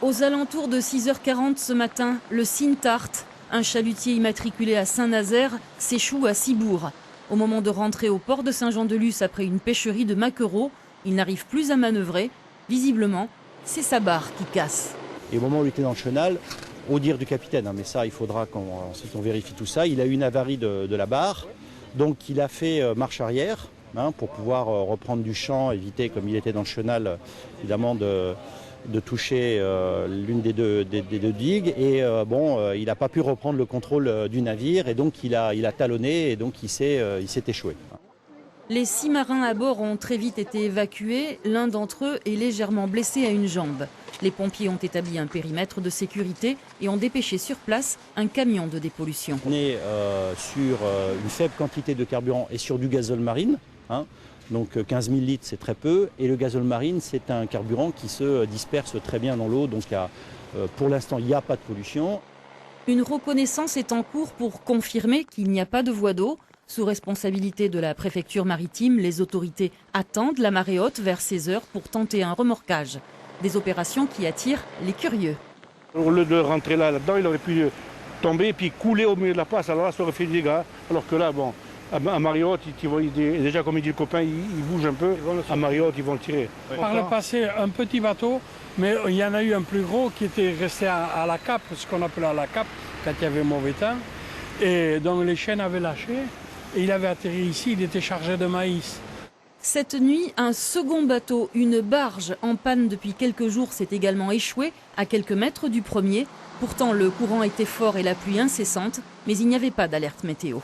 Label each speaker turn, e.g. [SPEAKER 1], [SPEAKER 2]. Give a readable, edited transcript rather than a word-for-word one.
[SPEAKER 1] Aux alentours de 6h40 ce matin, le Sintart, un chalutier immatriculé à Saint-Nazaire, s'échoue à Cibourg. Au moment de rentrer au port de Saint-Jean-de-Luz après une pêcherie de maquereaux, il n'arrive plus à manœuvrer. Visiblement, c'est sa barre qui casse.
[SPEAKER 2] Et au moment où il était dans le chenal, au dire du capitaine, mais ça il faudra qu'on vérifie tout ça, il a eu une avarie de la barre, donc il a fait marche arrière pour pouvoir reprendre du champ, éviter comme il était dans le chenal évidemment de toucher l'une des deux digues et il n'a pas pu reprendre le contrôle du navire et donc il a talonné et donc il s'est échoué.
[SPEAKER 1] Les 6 marins à bord ont très vite été évacués. L'un d'entre eux est légèrement blessé à une jambe. Les pompiers ont établi un périmètre de sécurité et ont dépêché sur place un camion de dépollution.
[SPEAKER 2] On est sur une faible quantité de carburant et sur du gazole marine. Donc 15 000 litres, c'est très peu. Et le gazole marine, c'est un carburant qui se disperse très bien dans l'eau. Donc pour l'instant, il n'y a pas de pollution.
[SPEAKER 1] Une reconnaissance est en cours pour confirmer qu'il n'y a pas de voie d'eau. Sous responsabilité de la préfecture maritime, les autorités attendent la marée haute vers 16h pour tenter un remorquage. Des opérations qui attirent les curieux.
[SPEAKER 3] Au lieu de rentrer là-dedans, il aurait pu tomber et puis couler au milieu de la place. Alors là, ça aurait fait des dégâts. Alors que là, bon, à marée haute, déjà comme il dit le copain, il bouge un peu. À marée haute, ils vont le tirer.
[SPEAKER 4] Par le passé, un petit bateau, mais il y en a eu un plus gros qui était resté à la cape, ce qu'on appelait à la cape, quand il y avait mauvais temps. Et donc les chaînes avaient lâché. Et il avait atterri ici, il était chargé de maïs.
[SPEAKER 1] Cette nuit, un second bateau, une barge en panne depuis quelques jours, s'est également échoué à quelques mètres du premier. Pourtant, le courant était fort et la pluie incessante, mais il n'y avait pas d'alerte météo.